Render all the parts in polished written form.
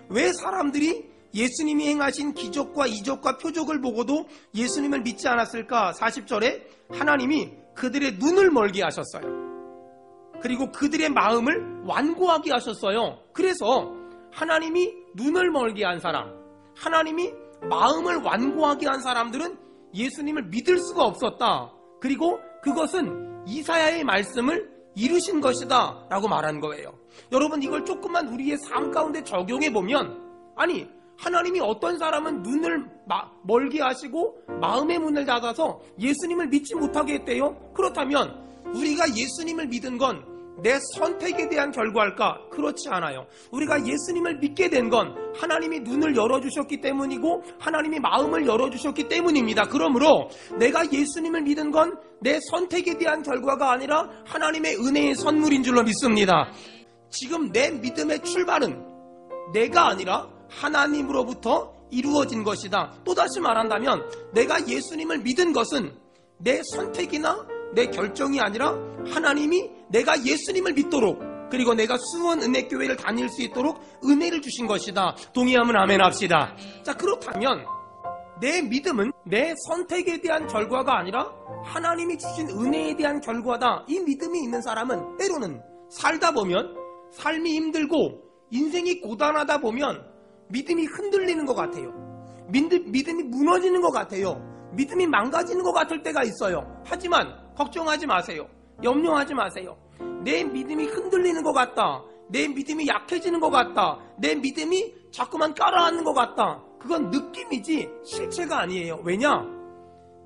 왜 사람들이 예수님이 행하신 기적과 이적과 표적을 보고도 예수님을 믿지 않았을까? 40절에 하나님이 그들의 눈을 멀게 하셨어요. 그리고 그들의 마음을 완고하게 하셨어요. 그래서 하나님이 눈을 멀게 한 사람, 하나님이 마음을 완고하게 한 사람들은 예수님을 믿을 수가 없었다. 그리고 그것은 이사야의 말씀을 이루신 것이다 라고 말한 거예요. 여러분, 이걸 조금만 우리의 삶 가운데 적용해 보면, 아니 하나님이 어떤 사람은 눈을 멀게 하시고 마음의 문을 닫아서 예수님을 믿지 못하게 했대요? 그렇다면 우리가 예수님을 믿은 건 내 선택에 대한 결과일까? 그렇지 않아요. 우리가 예수님을 믿게 된 건 하나님이 눈을 열어주셨기 때문이고 하나님이 마음을 열어주셨기 때문입니다. 그러므로 내가 예수님을 믿은 건 내 선택에 대한 결과가 아니라 하나님의 은혜의 선물인 줄로 믿습니다. 지금 내 믿음의 출발은 내가 아니라 하나님으로부터 이루어진 것이다. 또다시 말한다면 내가 예수님을 믿은 것은 내 선택이나 내 결정이 아니라 하나님이 내가 예수님을 믿도록, 그리고 내가 수원 은혜교회를 다닐 수 있도록 은혜를 주신 것이다. 동의하면 아멘 합시다. 자, 그렇다면 내 믿음은 내 선택에 대한 결과가 아니라 하나님이 주신 은혜에 대한 결과다. 이 믿음이 있는 사람은 때로는 살다 보면 삶이 힘들고 인생이 고단하다 보면 믿음이 흔들리는 것 같아요. 믿음이 무너지는 것 같아요. 믿음이 망가지는 것 같을 때가 있어요. 하지만 걱정하지 마세요. 염려하지 마세요. 내 믿음이 흔들리는 것 같다. 내 믿음이 약해지는 것 같다. 내 믿음이 자꾸만 깔아앉는 것 같다. 그건 느낌이지 실체가 아니에요. 왜냐?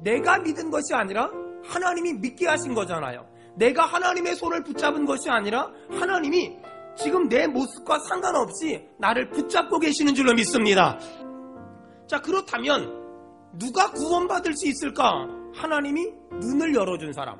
내가 믿은 것이 아니라 하나님이 믿게 하신 거잖아요. 내가 하나님의 손을 붙잡은 것이 아니라 하나님이 지금 내 모습과 상관없이 나를 붙잡고 계시는 줄로 믿습니다. 자, 그렇다면 누가 구원받을 수 있을까? 하나님이 눈을 열어준 사람,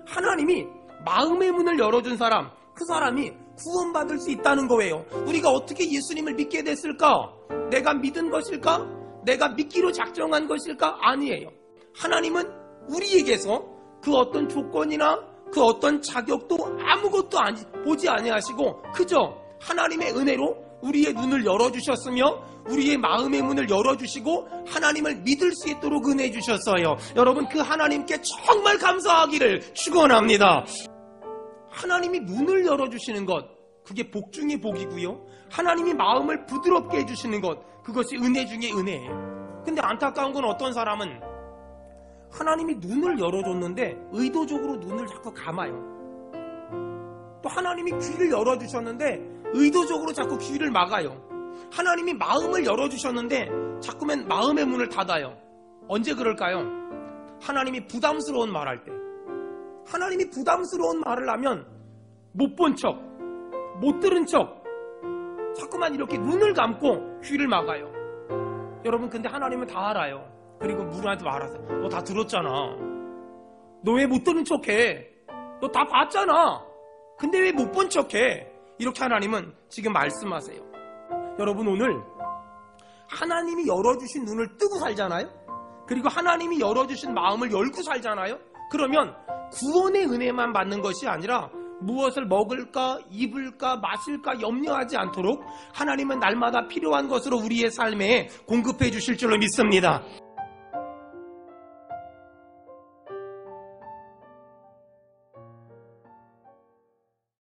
하나님이 마음의 문을 열어준 사람, 그 사람이 구원받을 수 있다는 거예요. 우리가 어떻게 예수님을 믿게 됐을까? 내가 믿은 것일까? 내가 믿기로 작정한 것일까? 아니에요. 하나님은 우리에게서 그 어떤 조건이나 그 어떤 자격도 아무것도 보지 아니하시고 그저 하나님의 은혜로 우리의 눈을 열어주셨으며 우리의 마음의 문을 열어주시고 하나님을 믿을 수 있도록 은혜 주셨어요. 여러분, 그 하나님께 정말 감사하기를 축원합니다. 하나님이 눈을 열어주시는 것, 그게 복 중의 복이고요. 하나님이 마음을 부드럽게 해주시는 것, 그것이 은혜 중의 은혜예요. 근데 안타까운 건 어떤 사람은 하나님이 눈을 열어줬는데 의도적으로 눈을 자꾸 감아요. 또 하나님이 귀를 열어주셨는데 의도적으로 자꾸 귀를 막아요. 하나님이 마음을 열어주셨는데 자꾸만 마음의 문을 닫아요. 언제 그럴까요? 하나님이 부담스러운 말할 때. 하나님이 부담스러운 말을 하면 못 본 척, 못 들은 척 자꾸만 이렇게 눈을 감고 귀를 막아요. 여러분, 근데 하나님은 다 알아요. 그리고 누구한테 말하세요. 너 다 들었잖아. 너 왜 못 들은 척해? 너 다 봤잖아. 근데 왜 못 본 척해? 이렇게 하나님은 지금 말씀하세요. 여러분, 오늘 하나님이 열어주신 눈을 뜨고 살잖아요. 그리고 하나님이 열어주신 마음을 열고 살잖아요. 그러면 구원의 은혜만 받는 것이 아니라 무엇을 먹을까, 입을까, 마실까 염려하지 않도록 하나님은 날마다 필요한 것으로 우리의 삶에 공급해 주실 줄로 믿습니다.